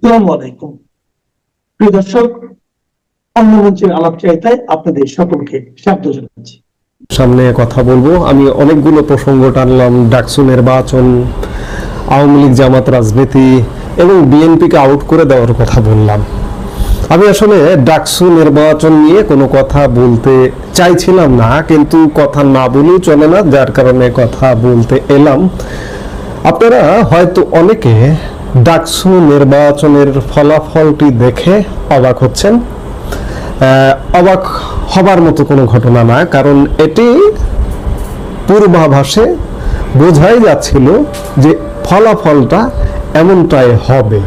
আসসালামু আলাইকুম প্রিয় দর্শক, অন্য মঞ্চের আলাপচারিতায় আপনাদের সকলকে স্বাগত জানাচ্ছি। সামনে কথা বলবো। আমি অনেকগুলো প্রসঙ্গ টানলাম, ডাকসু নির্বাচন, আওয়ামী লীগ জামাত রাজনীতি এবং বিএনপিকে আউট করে দেওয়ার কথা বললাম। আমি আসলে ডাকসু নির্বাচন নিয়ে কোনো কথা বলতে চাইছিলাম না, কিন্তু কথা না বলেও চলে না, যার কারণে কথা বলতে এলাম। আপনারা হয়তো অনেকে ডাকসু নির্বাচনের ফলাফলটি দেখে অবাক হচ্ছেন। অবাক হবার মতো কোনো ঘটনা না, কারণ এটি পূর্বাভাসে বোঝাই যাচ্ছিল যে ফলাফলটা এমনটাই হবে।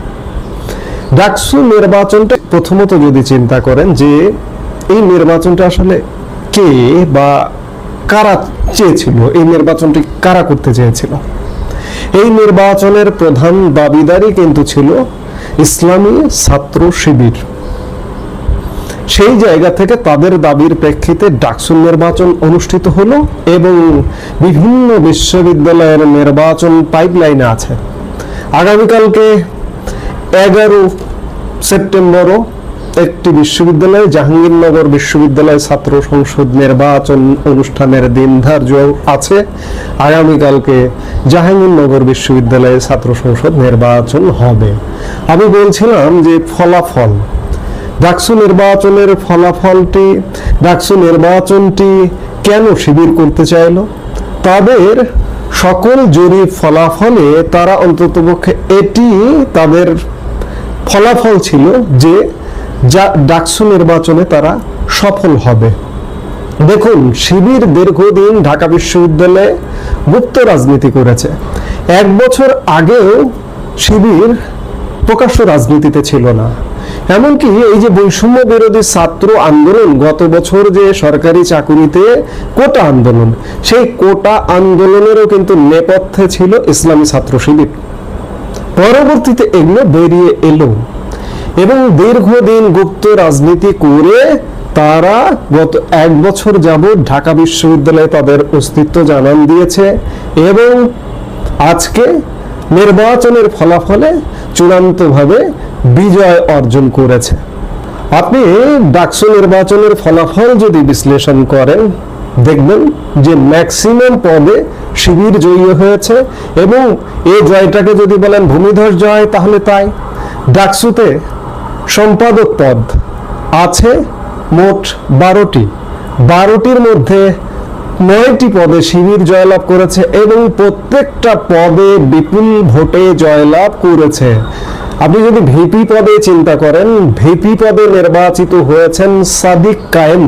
ডাকসু নির্বাচনটা প্রথমত যদি চিন্তা করেন যে এই নির্বাচনটা আসলে কে বা কারা চেয়েছিল, এই নির্বাচনটি কারা করতে চেয়েছিল, এই নির্বাচনের প্রধান দাবিদারই কিন্তু ছিল ইসলামী ছাত্র শিবির। সেই জায়গা থেকে তাদের দাবির প্রেক্ষিতে ডাকসু নির্বাচন অনুষ্ঠিত হলো এবং বিভিন্ন বিশ্ববিদ্যালয়ের নির্বাচন পাইপলাইনে আছে। আগামীকালকে 11 সেপ্টেম্বরও একটি বিশ্ববিদ্যালয়ে, জাহাঙ্গীরনগর বিশ্ববিদ্যালয় ছাত্র সংসদ নির্বাচন অনুষ্ঠানের দিন ধার্য আছে। আগামীকালকে জাহাঙ্গীরনগর বিশ্ববিদ্যালয়ে ছাত্র সংসদ নির্বাচন হবে। আমি বলছিলাম যে ফলাফল, ডাকসু নির্বাচনের ফলাফলটি, ডাকসু নির্বাচনটি কেন শিবির করতে চাইল, তাদের সকল জরিপ ফলাফলে তারা অন্ততপক্ষে এটি তাদের ফলাফল ছিল যে ডাকসু নির্বাচনে তারা সফল হবে। দেখুন, শিবির দীর্ঘদিন ঢাকা বিশ্ববিদ্যালয়ে গুপ্ত রাজনীতি করেছে। 1 বছর আগেও শিবির প্রকাশ্য রাজনীতিতে ছিল না। এমনকি এই যে বৈষম্য বিরোধী ছাত্র আন্দোলন, গত বছর যে সরকারি চাকুরিতে কোটা আন্দোলন, সেই কোটা আন্দোলনেরও কিন্তু নেপথ্যে ছিল ইসলামী ছাত্র শিবির। পরবর্তীতে এগুলো বেরিয়ে এলো এবং দীর্ঘদিন গুপ্ত রাজনীতি করে তারা গত 1 বছর যাবৎ ঢাকা বিশ্ববিদ্যালয়ে তাদের অস্তিত্ব জানান দিয়েছে এবং আজকে নির্বাচনের ফলাফলে চূড়ান্তভাবে বিজয় অর্জন করেছে। আপনি ডাকসু নির্বাচনের ফলাফল যদি বিশ্লেষণ করেন, দেখবেন যে ম্যাক্সিমাম পদে শিবির জয়ী হয়েছে এবং এই জয়টাকে যদি বলেন ভূমিধস জয়, তাহলে তাই। ডাকসুতে সম্পাদক পদ আছে মোট 12টির মধ্যে 9টি পদে শিবির জয়লাভ করেছে এবং প্রত্যেকটা পদে বিপুল ভোটে জয়লাভ করেছে। আপনি যদি ভিপি পদে চিন্তা করেন, ভিপি পদে নির্বাচিত হয়েছেন সাদিক কায়েম,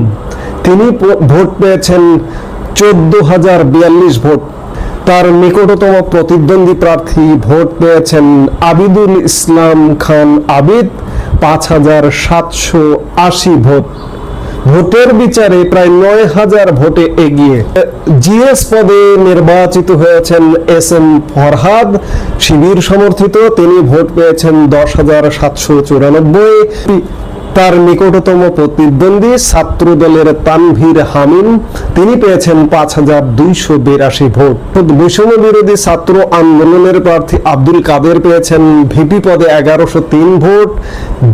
তিনি ভোট পেয়েছেন 14,042 ভোট। তার নিকটতম প্রতিদ্বন্দ্বী প্রার্থী ভোট পেয়েছেন আবিদুল ইসলাম খান আবিদ, 5,780 ভোট। ভোটের বিচারে প্রায় 9,000 ভোটে এগিয়ে। জিএস পদে নির্বাচিত হয়েছেন SM ফরহাদ, শিবির সমর্থিত, তিনি ভোট পেয়েছেন 10,794। তার নিকটতম প্রতিদ্বন্দ্বী ছাত্র দলের তানভীর হামিম, তিনি পেয়েছেন 5,282 ভোট। বৈষম্য বিরোধী ছাত্র আন্দোলনের প্রার্থী আব্দুল কাদের পেয়েছেন ভিপি পদে 1103 ভোট।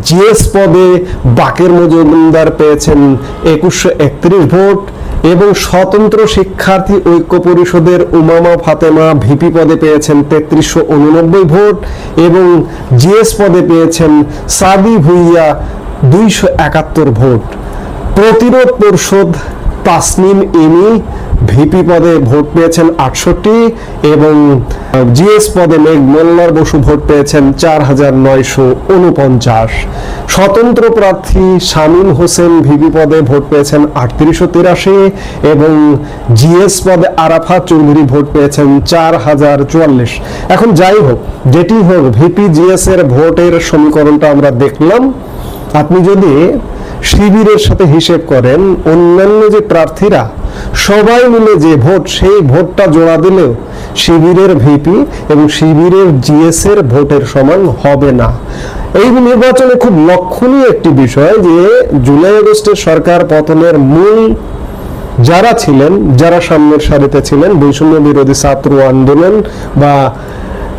জিএস পদে বাকের মজুমদার পেয়েছেন 2131 ভোট এবং স্বতন্ত্র শিক্ষার্থী ঐক্য পরিষদের উমামা ফাতেমা ভিপি পদে পেয়েছেন 3389 ভোট এবং জিএস পদে পেয়েছেন সাদি ভুইয়া 271 ভোট। প্রতিরোধ পরিষদ তাসনিম ইনি ভিপি পদে ভোট পেয়েছেন 68 এবং জিএস পদে মেঘ মোল্লার বসু ভোট পেয়েছেন 4,949। স্বতন্ত্র প্রার্থী শামীম হোসেন ভিপি পদে ভোট পেয়েছেন 3883 এবং জিএস পদে আরাফাত চৌধুরী ভোট পেয়েছেন 4,044। এখন যাই হোক, যেটি হোক, ভিপি জিএস এর ভোটের সমীকরণটা আমরা দেখলাম। আপনি যদি শিবিরের সাথে হিসেব করেন, অন্যান্য যে প্রার্থীরা সবাই মিলে যে ভোট, সেই ভোটটা জোড়া দিলেও শিবিরের ভিপি এবং শিবিরের জিএস এর ভোটের সমান হবে না। এই নির্বাচনে খুব লক্ষণীয় একটি বিষয় যে জুলাই আগস্টের সরকার পতনের মূল যারা ছিলেন, যারা সামনের সারিতে ছিলেন, বৈষম্য বিরোধী ছাত্র আন্দোলন বা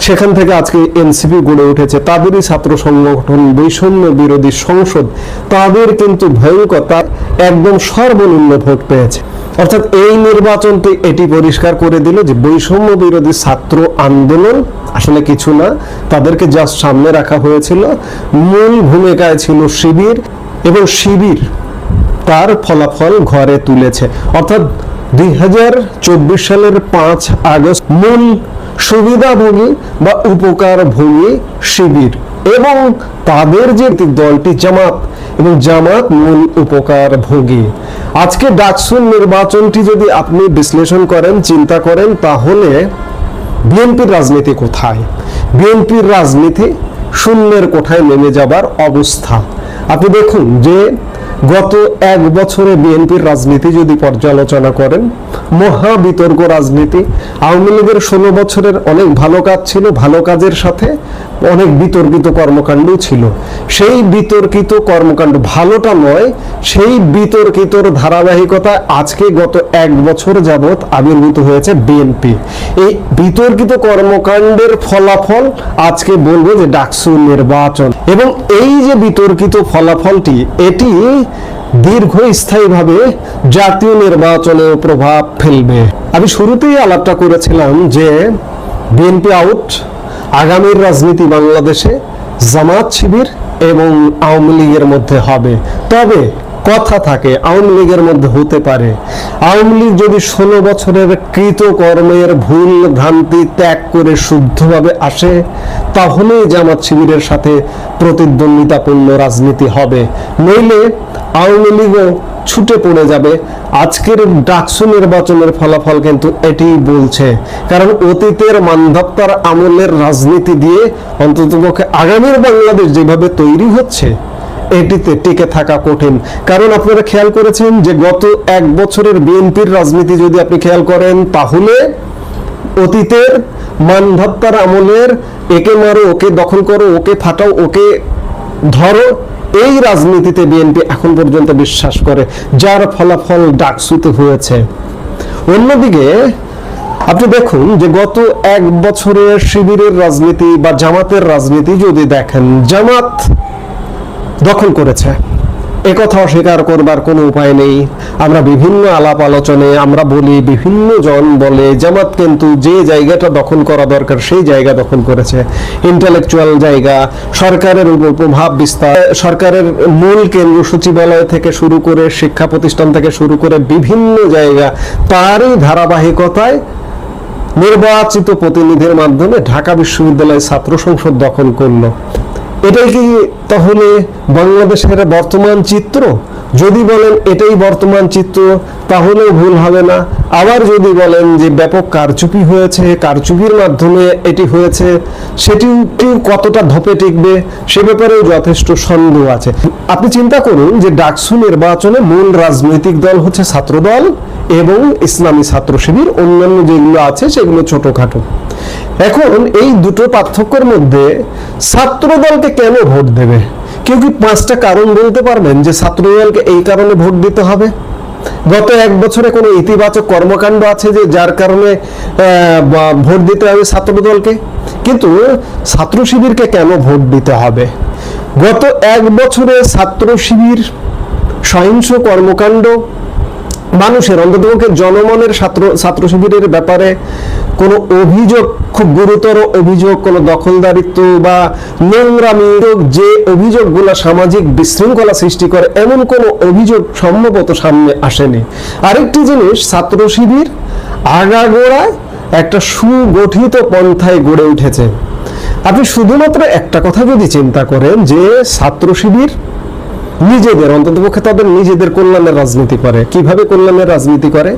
সেখান থেকে আজকে এনসিপি গড়ে উঠেছে, তাদেরই ছাত্র সংগঠন বৈষম্য বিরোধী সংসদ, তাদের কিন্তু ভয়ঙ্কর, তার একদম সর্বনিম্ন ভোট পেয়েছে। অর্থাৎ এই নির্বাচনটি এটি পরিষ্কার করে দিল যে বৈষম্য বিরোধী ছাত্র আন্দোলন আসলে কিছু না, তাদেরকে জাস্ট সামনে রাখা হয়েছিল। মূল ভূমিকায় ছিল শিবির, এবং শিবির তার ফলাফল ঘরে তুলেছে। অর্থাৎ 2024 সালের 5 আগস্ট মূল সুবিধাভোগী বা উপকারভোগী শিবির, এবং তাদের যে দলটি জামাত, এবং জামাত মূল উপকারভোগী। আজকে ডাকসুর নির্বাচনটি যদি আপনি বিশ্লেষণ করেন, চিন্তা করেন, তাহলে বিএনপির রাজনীতি কোথায়? বিএনপির রাজনীতি শূন্যের কোঠায় নেমে যাবার অবস্থা। আপনি দেখুন যে গত 1 বছরে বিএনপির রাজনীতি যদি পর্যালোচনা করেন, মহা বিতর্ক রাজনীতি। আওয়ামী লীগের 16 বছরের অনেক ভালো কাজ ছিল, ভালো কাজের সাথে অনেক বিতর্কিত কর্মকাণ্ড ছিল। সেই বিতর্কিত কর্মকাণ্ড, ভালোটা নয়, সেই বিতর্কিতর ধারাবাহিকতা আজকে গত 1 বছর যাবৎ আবির্ভূত হয়েছে বিএনপি। এই বিতর্কিত কর্মকাণ্ডের ফলাফল আজকে বলবো যে ডাকসু নির্বাচন, এবং এই যে বিতর্কিত ফলাফলটি, এটি দীর্ঘস্থায়ীভাবে জাতীয় নির্বাচনে প্রভাব ফেলবে। আমি শুরুতেই আলাপটা করেছিলাম যে বিএনপি আউট, আগামীর রাজনীতি বাংলাদেশে জামাত শিবির এবং আওয়ামী লীগের মধ্যে হবে। তবে কথা থাকে আওয়ামী লীগের মধ্যে হতে পারে, আওয়ামী লীগ যদি 16 বছরের কৃতকর্মের ভুল ভ্রান্তি ত্যাগ করে শুদ্ধভাবে আসে, তাহলেই জামাত শিবিরের সাথে প্রতিদ্বন্দ্বিতাপূর্ণ রাজনীতি হবে, নইলে আওয়ামী লীগও ছুটে পড়ে যাবে। আজকের ডাকসু নির্বাচনের ফলাফল কিন্তু এটি বলছে, কারণ অতীতের মানধাত্তার আমলের রাজনীতি দিয়ে অন্ততপক্ষে আগামীর বাংলাদেশ যেভাবে তৈরি হচ্ছে, এটিতে টিকে থাকা কঠিন। কারণ আপনারা খেয়াল করেছেন যে গত 1 বছরের বিএনপির রাজনীতি যদি আপনি খেয়াল করেন, তাহলে অতীতের মানধাত্তার আমলের একে মারো, ওকে দখল করো, ওকে ফাটাও, ওকে ধরো, এই রাজনীতিতে বিএনপি এখন পর্যন্ত বিশ্বাস করে, যার ফলাফল ডাকসুতে হয়েছে। অন্যদিকে আপনি দেখুন যে গত 1 বছরের শিবিরের রাজনীতি বা জামাতের রাজনীতি যদি দেখেন, জামাত দখল করেছে, একথা অস্বীকার করবার কোনো উপায় নেই। আমরা বিভিন্ন আলাপ আলোচনায় আমরা বলি, বিভিন্ন জন বলে, জামাত কিন্তু যে জায়গাটা দখল করা দরকার সেই জায়গা দখল করেছে। ইন্টেলেকচুয়াল জায়গা, সরকারের উপর প্রভাব বিস্তার, সরকারের মূল কেন্দ্র সচিবালয় থেকে শুরু করে, শিক্ষা প্রতিষ্ঠান থেকে শুরু করে বিভিন্ন জায়গা, তারই ধারাবাহিকতায় নির্বাচিত প্রতিনিধির মাধ্যমে ঢাকা বিশ্ববিদ্যালয় ছাত্র সংসদ দখল করলো। এটাই কি তাহলে বাংলাদেশের বর্তমান চিত্র? যদি বলেন এটাই বর্তমান চিত্র, তাহলেও ভুল হবে না। আবার যদি বলেন যে ব্যাপক কারচুপি হয়েছে, কারচুপির মাধ্যমে এটি হয়েছে, সেটি কতটা ধপে টিকবে সে ব্যাপারেও যথেষ্ট সন্দেহ আছে। আপনি চিন্তা করুন যে ডাকসু নির্বাচনে মূল রাজনৈতিক দল হচ্ছে ছাত্রদল এবং ইসলামী ছাত্র শিবির, অন্যান্য যেগুলো আছে সেগুলো ছোটখাটো। এখন এই দুটো পার্থক্যের মধ্যে ছাত্রদলকে কেন ভোট দেবে? কেউ কি 5টা কারণ বলতে পারবেন যে ছাত্রদলকে এই কারণে ভোট দিতে হবে? গত 1 বছরে কোনো ইতিবাচক কর্মকাণ্ড আছে যে যার কারণে ভোট দিতে হবে ছাত্রদলকে? কিন্তু ছাত্র শিবিরকে কেন ভোট দিতে হবে? গত 1 বছরে ছাত্র শিবির সহিংস কর্মকাণ্ড, মানুষের অন্ততপক্ষে জনমনের ছাত্র শিবিরের ব্যাপারে কোনো অভিযোগ, খুব গুরুতর অভিযোগ, কোনো দখলদারিত্ব বা নোংরামি, যে অভিযোগগুলো সামাজিক বিশৃঙ্খলা সৃষ্টি করে, এমন কোনো অভিযোগ সম্ভবত সামনে আসেনি। আরেকটি জিনিস, ছাত্র শিবির আগাগোড়ায় একটা সুগঠিত পন্থায় গড়ে উঠেছে। আপনি শুধুমাত্র একটা কথা যদি চিন্তা করেন যে ছাত্র শিবির নিজেদের, অন্ততপক্ষে তাদের নিজেদের কল্যাণের রাজনীতি করে। কিভাবে কল্যাণের রাজনীতি করে?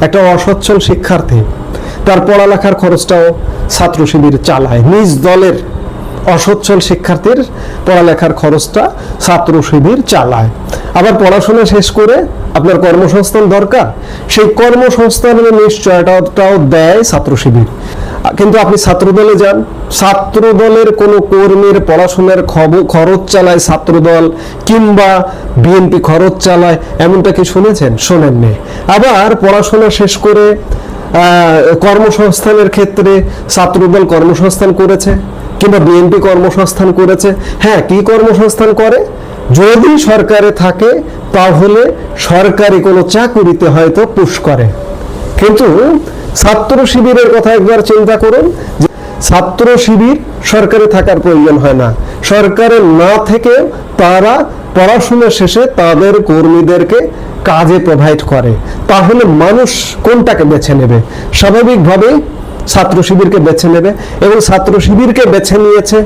একটা অসচ্ছল শিক্ষার্থী, তার পড়ালেখার খরচটাও ছাত্র শিবির চালায়। নিজ দলের অসচ্ছল শিক্ষার্থীর পড়ালেখার খরচটা ছাত্র শিবির চালায়। আবার পড়াশোনা শেষ করে আপনার কর্মসংস্থান দরকার, সেই কর্মসংস্থানের নিশ্চয়তাটাও দেয় ছাত্র শিবির। কিন্তু আপনি ছাত্রদলে যান, ছাত্রদলের কোনো কর্মীর পড়াশোনার খরচ চালায় ছাত্রদল, কিংবা বিএনপি খরচ চালায়, এমনটা কি শুনেছেন? শোনেননি। আবার পড়াশোনা শেষ করে কর্মসংস্থানের ক্ষেত্রে ছাত্রদল কর্মসংস্থান করেছে কিংবা বিএনপি কর্মসংস্থান করেছে। হ্যাঁ, কি কর্মসংস্থান করে? যদি সরকারে থাকে তাহলে সরকারি কোনো চাকুরিতে হয়তো পুশ করে। কিন্তু ছাত্র শিবিরের কথা একবার চিন্তা করুন, যে ছাত্র শিবির সরকারে থাকার প্রয়োজন হয় না, সরকারে না থেকে তারা পড়াশোনা শেষে তাদের কর্মীদেরকে কাজে প্রোভাইড করে। তাহলে মানুষ কোনটাকে বেছে নেবে? স্বাভাবিকভাবেই ছাত্র শিবিরকে বেছে নেবে, এবং ছাত্র শিবিরকে বেছে নিয়েছে।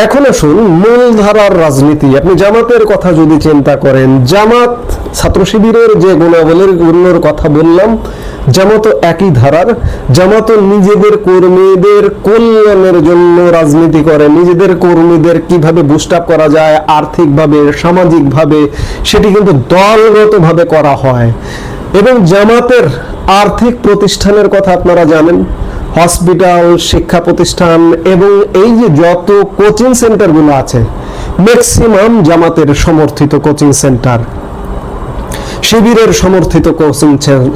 এখন আসুন মূলধারার রাজনীতি। আপনি জামাতের কথা যদি চিন্তা করেন, জামাত ছাত্র শিবিরের যে গুণাবলীর কথা বললাম, জামাতও একই ধারার। জামাতও নিজেদের কর্মীদের কল্যাণের জন্য রাজনীতি করে, নিজেদের কর্মীদের কিভাবে বুস্ট আপ করা যায় আর্থিকভাবে, সামাজিকভাবে, সেটি কিন্তু দলগতভাবে করা হয়। এবং জামাতের আর্থিক প্রতিষ্ঠানের কথা আপনারা জানেন, হসপিটাল, শিক্ষা প্রতিষ্ঠান এবং এই যে যত কোচিং সেন্টারগুলো আছে, ম্যাক্সিমাম জামাতের সমর্থিত কোচিং সেন্টার, শিবিরের সমর্থিত কোচিং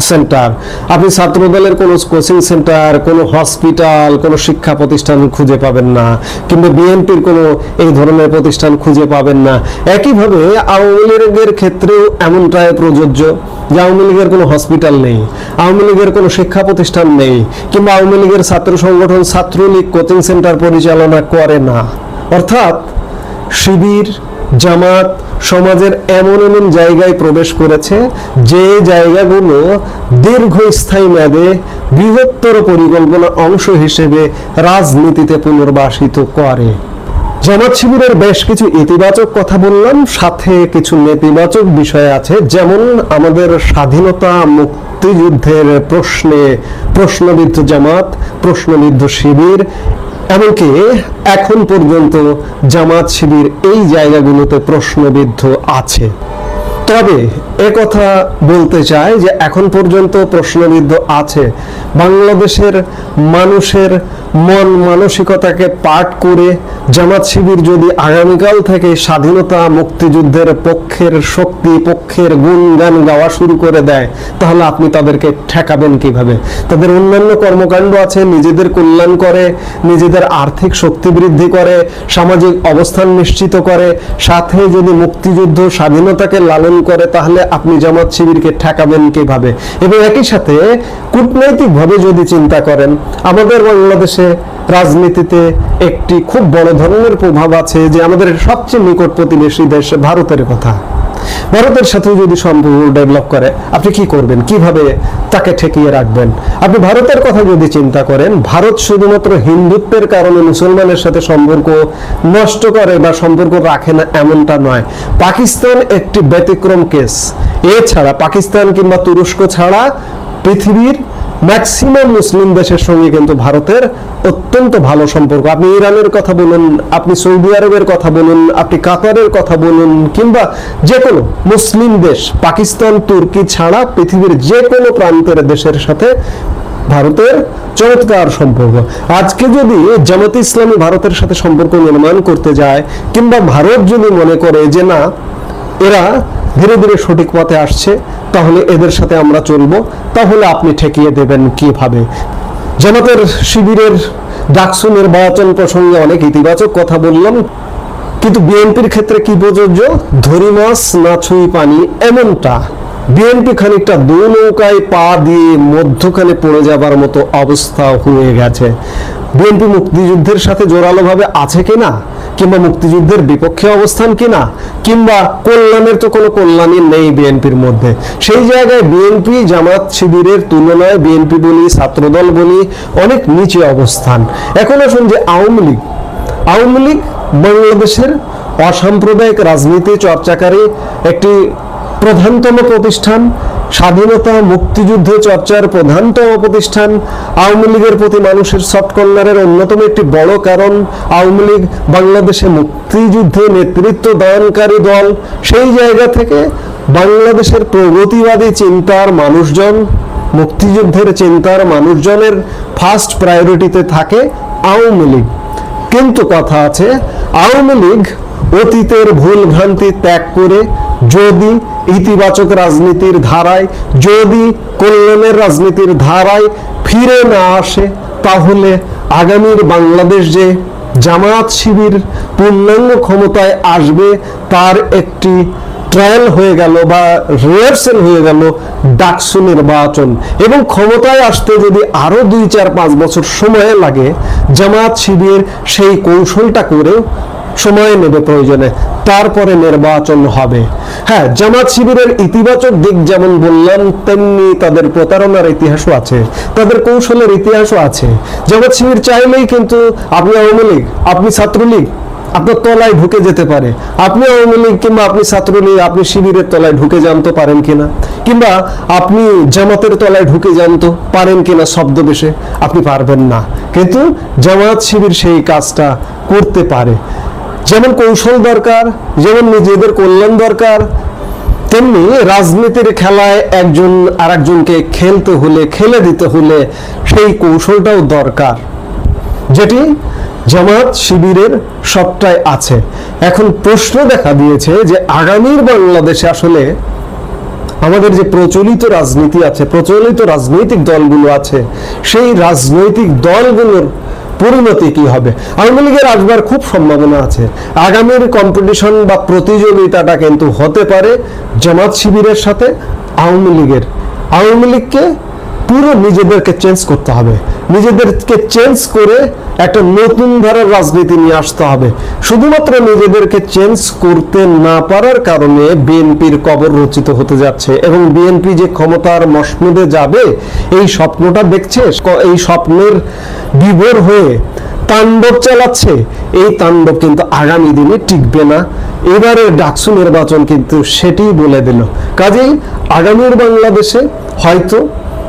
সেন্টার। আপনি ছাত্রদলের কোনো কোচিং সেন্টার, কোনো হসপিটাল, কোনো শিক্ষা প্রতিষ্ঠান খুঁজে পাবেন না, কিংবা বিএনপির কোনো এই ধরনের প্রতিষ্ঠান খুঁজে পাবেন না। একইভাবে আওয়ামী লীগের ক্ষেত্রেও এমনটাই প্রযোজ্য যে আওয়ামী লীগের কোনো হসপিটাল নেই, আওয়ামী লীগের কোনো শিক্ষা প্রতিষ্ঠান নেই, কিংবা আওয়ামী লীগের ছাত্র সংগঠন ছাত্রলীগ কোচিং সেন্টার পরিচালনা করে না। অর্থাৎ শিবির, জামাত সমাজের এমন এমন জায়গায় প্রবেশ করেছে যে জায়গাগুলো দীর্ঘস্থায়ী মেয়াদে বৃহত্তর পরিকল্পনার অংশ হিসেবে রাজনীতিতে পুনর্বাসিত করে। জামাত শিবিরের বেশ কিছু ইতিবাচক কথা বললাম, সাথে কিছু নেতিবাচক বিষয় আছে। যেমন আমাদের স্বাধীনতা মুক্তিযুদ্ধের প্রশ্নে প্রশ্নবিদ্ধ জামাত, প্রশ্নবিদ্ধ শিবির, এমনকি এখন পর্যন্ত জামাত শিবির এই জায়গাগুলোতে প্রশ্নবিদ্ধ আছে। তবে একথা বলতে চাই যে এখন পর্যন্ত প্রশ্নবিদ্ধ আছে, বাংলাদেশের মানুষের মন মানসিকতাকে পাঠ করে জামাত শিবির যদি আগামীকাল থেকে স্বাধীনতা মুক্তিযুদ্ধের পক্ষের শক্তি, পক্ষের গুণগান গাওয়া শুরু করে দেয়, তাহলে আপনি তাদেরকে ঠেকাবেন কিভাবে? তাদের অন্যান্য কর্মকাণ্ড আছে, নিজেদের কল্যাণ করে, নিজেদের আর্থিক শক্তি বৃদ্ধি করে, সামাজিক অবস্থান নিশ্চিত করে, সাথে যদি মুক্তিযুদ্ধ স্বাধীনতাকে লালন করে, তাহলে আপনি জামাত শিবিরকে ঠেকাবেন কিভাবে? এবং একই সাথে কূটনৈতিকভাবে যদি চিন্তা করেন, আমাদের বাংলাদেশে রাজনীতিতে একটি খুব বড় ধরনের প্রভাব আছে যে আমাদের সবচেয়ে নিকট প্রতিবেশী দেশ ভারতের কথা। ভারতের সাথে যদি সম্পর্ক ডেভেলপ করে, আপনি কি করবেন? কিভাবে তাকে ঠেকিয়ে রাখবেন? আপনি ভারতের কথা যদি চিন্তা করেন, ভারত শুধুমাত্র হিন্দুত্বের কারণে মুসলমানের সাথে সম্পর্ক নষ্ট করে বা সম্পর্ক রাখে না এমনটা নয়। পাকিস্তান একটি ব্যতিক্রম কেস। এছাড়া পাকিস্তান কিংবা তুরস্ক ছাড়া পৃথিবীর ম্যাক্সিমাম মুসলিম দেশের সঙ্গে কিন্তু ভারতের অত্যন্ত ভালো সম্পর্ক। আপনি ইরানের কথা বলুন, আপনি সৌদি আরবের কথা বলুন, আপনি কাতারের কথা বলুন, কিংবা যে কোনো মুসলিম দেশ, পাকিস্তান, তুর্কি ছাড়া পৃথিবীর যে কোনো প্রান্তের দেশের সাথে ভারতের চমৎকার সম্পর্ক। আজকে যদি জামাতে ইসলামী ভারতের সাথে সম্পর্ক নির্মাণ করতে যায়, কিংবা ভারত যদি মনে করে যে না, এরা ধীরে ধীরে সঠিক পথে আসছে, তাহলে এদের সাথে আমরা চলবো, তাহলে আপনি ঠেকিয়ে দেবেন কিভাবে? জামাতের শিবিরের ডাকসু নির্বাচন প্রসঙ্গে অনেক ইতিবাচক কথা বললাম, কিন্তু বিএনপির ক্ষেত্রে কি প্রযোজ্য? ধরি মাছ না ছুঁই পানি, এমনটা। বিএনপি খানিকটা দু নৌকায় পা দিয়ে মধ্যখানে পড়ে যাবার মতো অবস্থা হয়ে গেছে। বিএনপি মুক্তিযুদ্ধের সাথে জোরালোভাবে আছে কিনা, কিংবা মুক্তিযুদ্ধের বিপক্ষে অবস্থান কিনা, কিংবা কল্যাণের তো কোনো কল্যাণই নেই বিএনপির মধ্যে। সেই জায়গায় বিএনপি জামাত শিবিরের তুলনায়, বিএনপি বলি, ছাত্রদল বলি, অনেক নিচে অবস্থান। এখন আসুন যে আওয়ামী লীগ বাংলাদেশের অসাম্প্রদায়িক রাজনীতি চর্চাকারী একটি প্রধানতম প্রতিষ্ঠান, স্বাধীনতা মুক্তিযুদ্ধ চর্চার প্রধানতম প্রতিষ্ঠান। আওয়ামী লীগের প্রতি মানুষের সফট কর্নারের অন্যতম একটি বড় কারণ আওয়ামী লীগ বাংলাদেশে মুক্তিযুদ্ধে নেতৃত্ব দানকারী দল। সেই জায়গা থেকে বাংলাদেশের প্রগতিবাদী চিন্তার মানুষজন, মুক্তিযুদ্ধের চিন্তার মানুষজনের ফার্স্ট প্রায়োরিটিতে থাকে আওয়ামী লীগ। কিন্তু কথা আছে, আওয়ামী লীগ অতীতের ভুল ভ্রান্তি ত্যাগ করে যদি ইতিবাচক রাজনীতির ধারায়, যদি কল্যাণের রাজনীতির ধারায় ফিরে না আসে, তাহলে আগামীর বাংলাদেশ যে জামায়াত শিবির পূর্ণাঙ্গ ক্ষমতায় আসবে তার একটি ট্রায়াল হয়ে গেল বা রিহার্সেল হয়ে গেল ডাকসু নির্বাচন। এবং ক্ষমতায় আসতে যদি আরো 2-4-5 বছর সময় লাগে, জামায়াত শিবির সেই কৌশলটা করে সময় নেবে প্রয়োজনে, তারপরে নির্বাচন হবে। হ্যাঁ, জামাত শিবিরের ইতিবাচক দিক যেমন বললাম, তেমনি তাদের প্রতারণার ইতিহাসও আছে, তাদের কৌশলের ইতিহাসও আছে। জামাত শিবির চাইলেই কিন্তু আপনি আওয়ামী লীগ, আপনি ছাত্রলীগ, আপনার তলায় ঢুকে যেতে পারে। আপনি আওয়ামী লীগ কিংবা আপনি ছাত্রলীগ, আপনি শিবিরের তলায় ঢুকে জানতে পারেন কিনা, কিংবা আপনি জামাতের তলায় ঢুকে জানতে পারেন কিনা ছদ্মবেশে, আপনি পারবেন না। কিন্তু জামাত শিবির সেই কাজটা করতে পারে। যেমন কৌশল দরকার, যেমন নিজেদের কল্যাণ দরকার, তেমনি রাজনীতির খেলায় একজন আরেকজনকে খেলতে হলে, খেলে দিতে হলে সেই কৌশলটাও দরকার, যেটি জামাত শিবিরের সবটাই আছে। এখন প্রশ্ন দেখা দিয়েছে যে আগামীর বাংলাদেশে আসলে আমাদের যে প্রচলিত রাজনীতি আছে, প্রচলিত রাজনৈতিক দলগুলো আছে, সেই রাজনৈতিক দলগুলোর পরিণতি কি হবে। আওয়ামী লীগের আসবার খুব সম্ভাবনা আছে। আগামীর কম্পিটিশন বা প্রতিযোগিতাটা কিন্তু হতে পারে জামাত শিবিরের সাথে আওয়ামী লীগের। আওয়ামী লীগকে পুরো নিজেদেরকে চেঞ্জ করতে হবে, নিজেদেরকে চেঞ্জ করে একটা নতুন ধারার রাজনীতি নিয়ে আসতে হবে। শুধুমাত্র নিজেদেরকে চেঞ্জ করতে না পারার কারণে বিএনপির কবর রচিত হতে যাচ্ছে, এবং বিএনপি যে ক্ষমতার মসনদে যাবে এই স্বপ্নটা দেখছে, এই স্বপ্নের বিভোর হয়ে তাণ্ডব চালাচ্ছে। এই তাণ্ডব কিন্তু আগামী দিনে টিকবে না। এবারে ডাকসু নির্বাচন কিন্তু সেটি বলে দিল। কাজেই আগামীর বাংলাদেশে হয়তো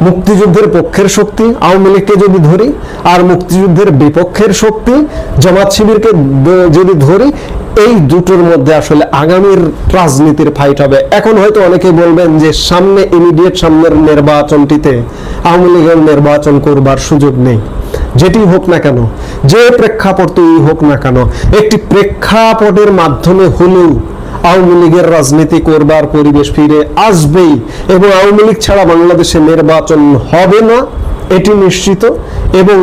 মুক্তিযুদ্ধের পক্ষের শক্তি আওয়ামী লীগকে যদি ধরি, আর মুক্তিযুদ্ধের বিপক্ষের শক্তি জামাত শিবিরকে যদি ধরি, এই দুটোর মধ্যে আসলে আগামীর রাজনীতির ফাইট হবে। এখন হয়তো অনেকে বলবেন যে সামনে ইমিডিয়েট সামনের নির্বাচনটিতে আওয়ামী লীগের নির্বাচন করবার সুযোগ নেই। যেটি হোক না কেন, যে প্রেক্ষাপটই হোক না কেন, একটি প্রেক্ষাপটের মাধ্যমে হলেও আওয়ামী লীগের রাজনীতি করবার পরিবেশ ফিরে আসবেই, এবং আওয়ামী লীগ ছাড়া বাংলাদেশে নির্বাচন হবে না, এটি নিশ্চিত। এবং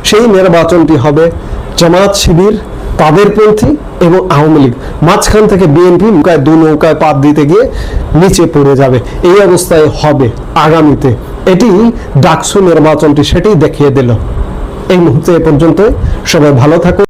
সেই নির্বাচনটি হবে জামাত শিবির, তাদেরপন্থী এবং আওয়ামী লীগ। মাঝখান থেকে বিএনপি দু নৌকায় পাত দিতে গিয়ে নিচে পড়ে যাবে, এই অবস্থায় হবে আগামীতে। এটি ডাকসু নির্বাচনটি সেটাই দেখিয়ে দিল। এই মুহূর্তে এ পর্যন্ত, সবাই ভালো থাকুন।